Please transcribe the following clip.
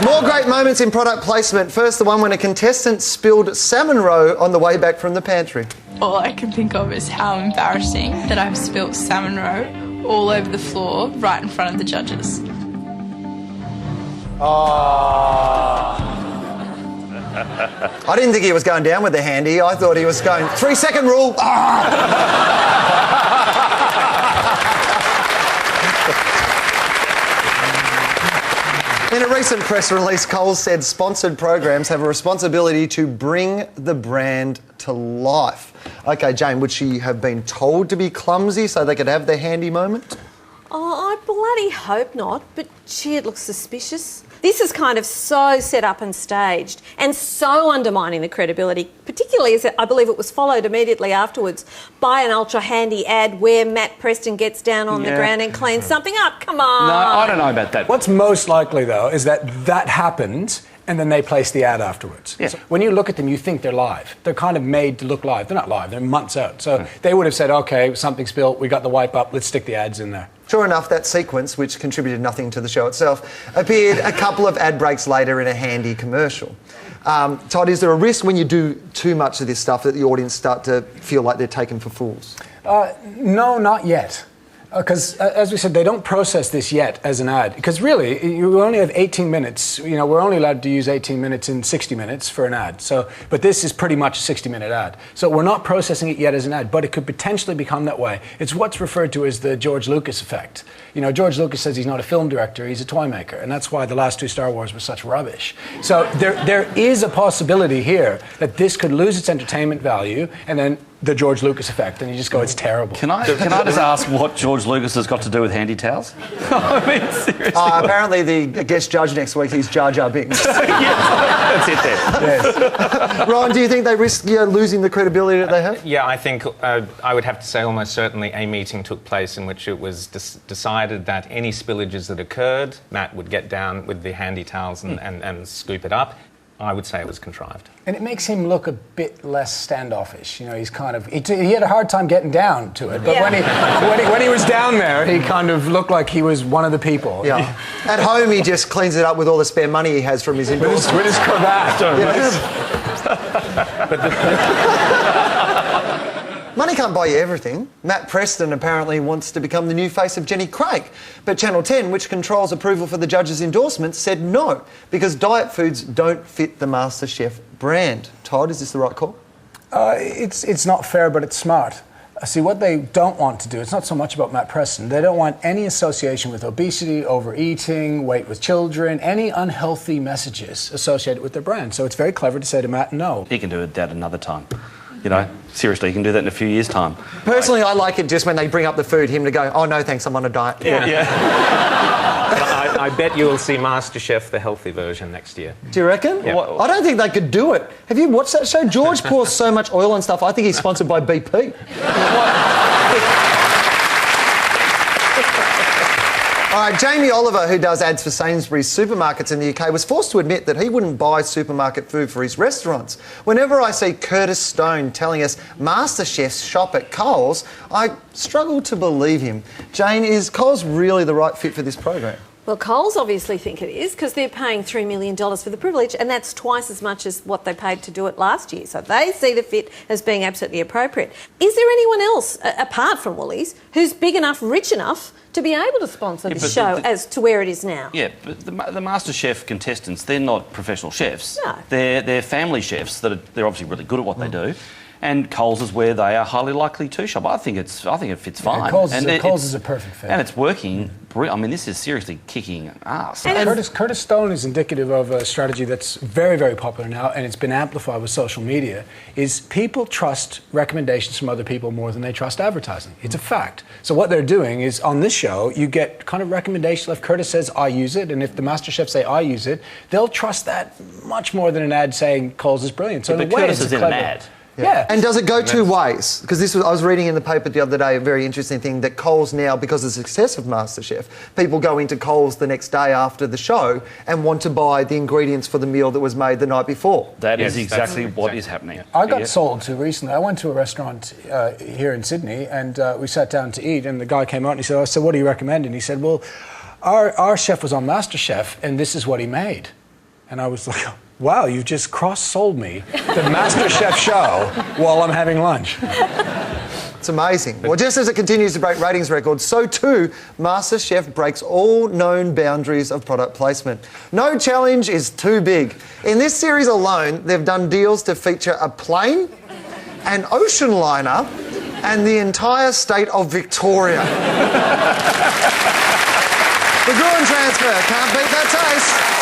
More great moments in product placement. First, the one when a contestant spilled salmon roe on the way back from the pantry. All I can think of is how embarrassing that I've spilt salmon roe all over the floor right in front of the judges. I didn't think he was going down with the handy. I thought he was going 3-second rule. In a recent press release, Coles said sponsored programs have a responsibility to bring the brand to life. OK, Jane, would she have been told to be clumsy so they could have their handy moment? Oh, I bloody hope not, but gee, it looks suspicious. This is kind of so set up and staged and so undermining the credibility, particularly as I believe it was followed immediately afterwards by an ultra-handy ad where Matt Preston gets down on the ground and cleans something up. Come on. No, I don't know about that. What's most likely, though, is that happened and then they place the ad afterwards. Yeah. So when you look at them, you think they're live. They're kind of made to look live. They're not live. They're months out. So they would have said, OK, something spilled. We got the wipe up. Let's stick the ads in there. Sure enough, that sequence, which contributed nothing to the show itself, appeared a couple of ad breaks later in a handy commercial. Todd, is there a risk when you do too much of this stuff that the audience start to feel like they're taken for fools? No, not yet. Because, as we said, they don't process this yet as an ad. Because really, you only have 18 minutes. You know, we're only allowed to use 18 minutes in 60 minutes for an ad. So, but this is pretty much a 60-minute ad. So we're not processing it yet as an ad, but it could potentially become that way. It's what's referred to as the George Lucas effect. You know, George Lucas says he's not a film director, he's a toy maker. And that's why the last two Star Wars were such rubbish. So there is a possibility here that this could lose its entertainment value and then the George Lucas effect, and you just go, it's terrible. Can I just ask what George Lucas has got to do with handy towels? I mean, seriously. Apparently the guest judge next week is Jar Jar Binks. That's it then. Yes. Ryan, do you think they risk losing the credibility that they have? Yeah, I think I would have to say almost certainly a meeting took place in which it was decided that any spillages that occurred, Matt would get down with the handy towels and scoop it up. I would say it was contrived. And it makes him look a bit less standoffish. You know, he's kind of... He had a hard time getting down to it, but when he was down there, he kind of looked like he was one of the people. Yeah. At home, he just cleans it up with all the spare money he has from his endorsement. With his cravat. Money can't buy you everything. Matt Preston apparently wants to become the new face of Jenny Craig. But Channel 10, which controls approval for the judge's endorsements, said no, because diet foods don't fit the MasterChef brand. Todd, is this the right call? It's not fair, but it's smart. See, what they don't want to do, it's not so much about Matt Preston, they don't want any association with obesity, overeating, weight with children, any unhealthy messages associated with their brand. So it's very clever to say to Matt, no. He can do it at another time. You know, seriously, you can do that in a few years' time. Personally, I like it just when they bring up the food, him to go, oh, no, thanks, I'm on a diet. Yeah. I bet you will see MasterChef, the healthy version, next year. Do you reckon? Yeah. I don't think they could do it. Have you watched that show? George pours so much oil and stuff. I think he's sponsored by BP. All right, Jamie Oliver, who does ads for Sainsbury's supermarkets in the UK, was forced to admit that he wouldn't buy supermarket food for his restaurants. Whenever I see Curtis Stone telling us master chefs shop at Coles, I struggle to believe him. Jane, is Coles really the right fit for this program? Well, Coles obviously think it is because they're paying $3 million for the privilege, and that's twice as much as what they paid to do it last year. So they see the fit as being absolutely appropriate. Is there anyone else, apart from Woolies, who's big enough, rich enough to be able to sponsor the show as to where it is now? Yeah, but the MasterChef contestants, they're not professional chefs. No. They're family chefs they're obviously really good at what they do. And Coles is where they are highly likely to shop. I think it fits fine. Yeah, Coles is a perfect fit. And it's working. I mean, this is seriously kicking ass. And Curtis Stone is indicative of a strategy that's very, very popular now, and it's been amplified with social media, is people trust recommendations from other people more than they trust advertising. It's a fact. So what they're doing is, on this show, you get kind of recommendations. If Curtis says, I use it, and if the master chefs say, I use it, they'll trust that much more than an ad saying Coles is brilliant. So but Curtis is in an ad. Yeah. And does it go two ways? Because I was reading in the paper the other day a very interesting thing that Coles now, because of the success of MasterChef, people go into Coles the next day after the show and want to buy the ingredients for the meal that was made the night before. That is exactly what is happening. I got sold to recently. I went to a restaurant here in Sydney and we sat down to eat, and the guy came out and he said, I said, what do you recommend? And he said, well, our chef was on MasterChef and this is what he made. And I was like, wow, you've just cross-sold me the MasterChef show while I'm having lunch. It's amazing. Well, just as it continues to break ratings records, so too MasterChef breaks all known boundaries of product placement. No challenge is too big. In this series alone, they've done deals to feature a plane, an ocean liner, and the entire state of Victoria. The Gruen transfer, can't beat that taste.